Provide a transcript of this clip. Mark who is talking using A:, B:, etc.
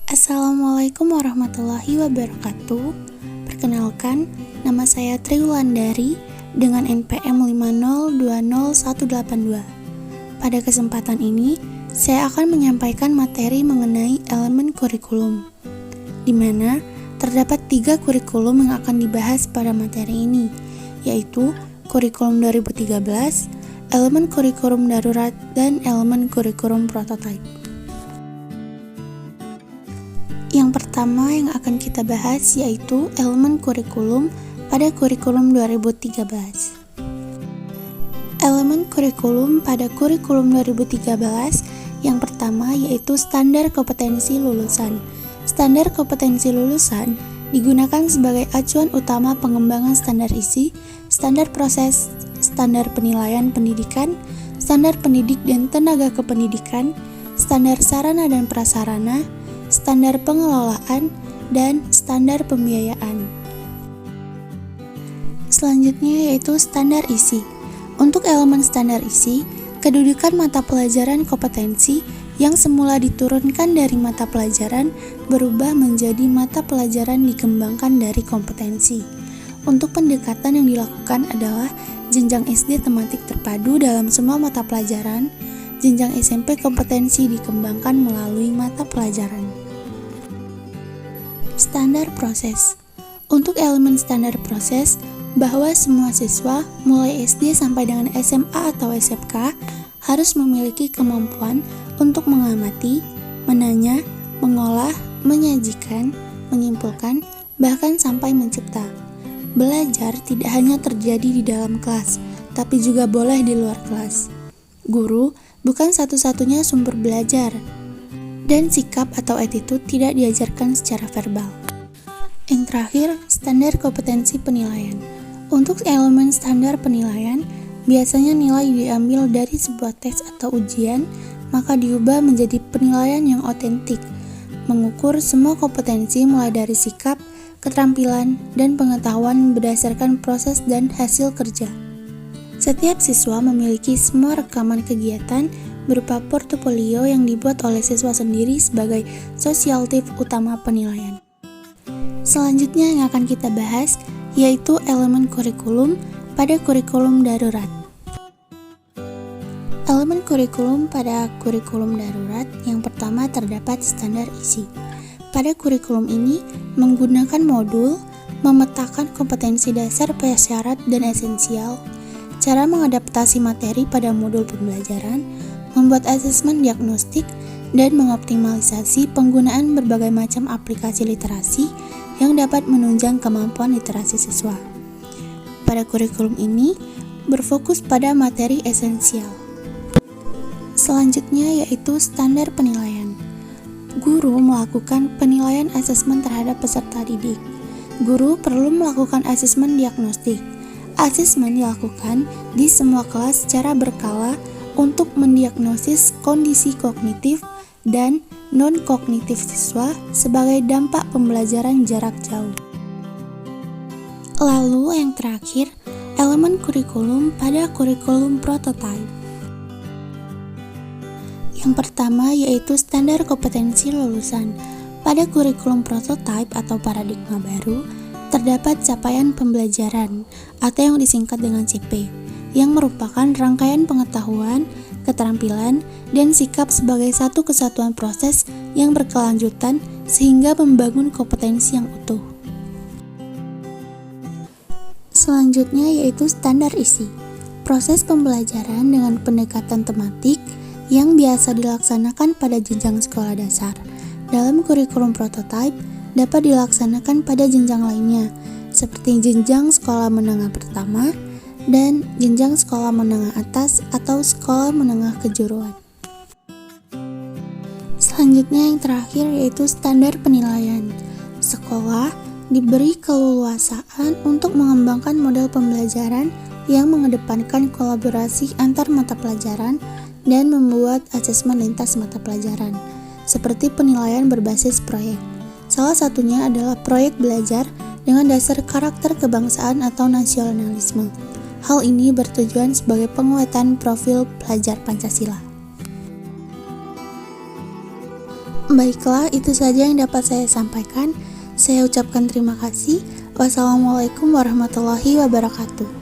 A: Assalamualaikum warahmatullahi wabarakatuh. Perkenalkan, nama saya Triwulandari dengan NPM 5020182. Pada kesempatan ini, saya akan menyampaikan materi mengenai elemen kurikulum, di mana terdapat 3 kurikulum yang akan dibahas pada materi ini, yaitu kurikulum 2013, elemen kurikulum darurat, dan elemen kurikulum prototipe. Yang pertama yang akan kita bahas yaitu elemen kurikulum pada kurikulum 2013. Elemen kurikulum pada kurikulum 2013 yang pertama yaitu standar kompetensi lulusan. Standar kompetensi lulusan digunakan sebagai acuan utama pengembangan standar isi, standar proses, standar penilaian pendidikan, standar pendidik dan tenaga kependidikan, standar sarana dan prasarana, standar pengelolaan, dan standar pembiayaan. Selanjutnya yaitu standar isi. Untuk elemen standar isi, kedudukan mata pelajaran kompetensi yang semula diturunkan dari mata pelajaran berubah menjadi mata pelajaran dikembangkan dari kompetensi. Untuk pendekatan yang dilakukan adalah jenjang SD tematik terpadu dalam semua mata pelajaran, jenjang SMP kompetensi dikembangkan melalui mata pelajaran. Standar proses. Untuk elemen standar proses, bahwa semua siswa mulai SD sampai dengan SMA atau SMK harus memiliki kemampuan untuk mengamati, menanya, mengolah, menyajikan, menyimpulkan, bahkan sampai mencipta. Belajar tidak hanya terjadi di dalam kelas, tapi juga boleh di luar kelas. Guru bukan satu-satunya sumber belajar, dan sikap atau attitude tidak diajarkan secara verbal. Yang terakhir, standar kompetensi penilaian. Untuk elemen standar penilaian, biasanya nilai diambil dari sebuah tes atau ujian, maka diubah menjadi penilaian yang otentik, mengukur semua kompetensi mulai dari sikap, keterampilan, dan pengetahuan berdasarkan proses dan hasil kerja. Setiap siswa memiliki semua rekaman kegiatan berupa portofolio yang dibuat oleh siswa sendiri sebagai sosialtif utama penilaian. Selanjutnya yang akan kita bahas yaitu elemen kurikulum pada kurikulum darurat. Elemen kurikulum pada kurikulum darurat yang pertama terdapat standar isi. Pada kurikulum ini menggunakan modul, memetakan kompetensi dasar, prasyarat, dan esensial, cara mengadaptasi materi pada modul pembelajaran, membuat asesmen diagnostik, dan mengoptimalisasi penggunaan berbagai macam aplikasi literasi yang dapat menunjang kemampuan literasi siswa. Pada kurikulum ini berfokus pada materi esensial. Selanjutnya yaitu standar penilaian. Guru melakukan penilaian asesmen terhadap peserta didik. Guru perlu melakukan asesmen diagnostik. Asesmen dilakukan di semua kelas secara berkala untuk mendiagnosis kondisi kognitif dan non-kognitif siswa sebagai dampak pembelajaran jarak jauh. Lalu yang terakhir, elemen kurikulum pada kurikulum prototipe. Yang pertama yaitu standar kompetensi lulusan. Pada kurikulum prototipe atau paradigma baru, terdapat capaian pembelajaran atau yang disingkat dengan CP, yang merupakan rangkaian pengetahuan, keterampilan, dan sikap sebagai satu kesatuan proses yang berkelanjutan sehingga membangun kompetensi yang utuh. Selanjutnya yaitu standar isi. Proses pembelajaran dengan pendekatan tematik yang biasa dilaksanakan pada jenjang sekolah dasar. Dalam kurikulum prototipe dapat dilaksanakan pada jenjang lainnya, seperti jenjang sekolah menengah pertama dan jenjang sekolah menengah atas atau sekolah menengah kejuruan. Selanjutnya yang terakhir yaitu standar penilaian. Sekolah diberi keleluasaan untuk mengembangkan model pembelajaran yang mengedepankan kolaborasi antar mata pelajaran dan membuat asesmen lintas mata pelajaran, seperti penilaian berbasis proyek. Salah satunya adalah proyek belajar dengan dasar karakter kebangsaan atau nasionalisme. Hal ini bertujuan sebagai penguatan profil pelajar Pancasila. Baiklah, itu saja yang dapat saya sampaikan. Saya ucapkan terima kasih. Wassalamualaikum warahmatullahi wabarakatuh.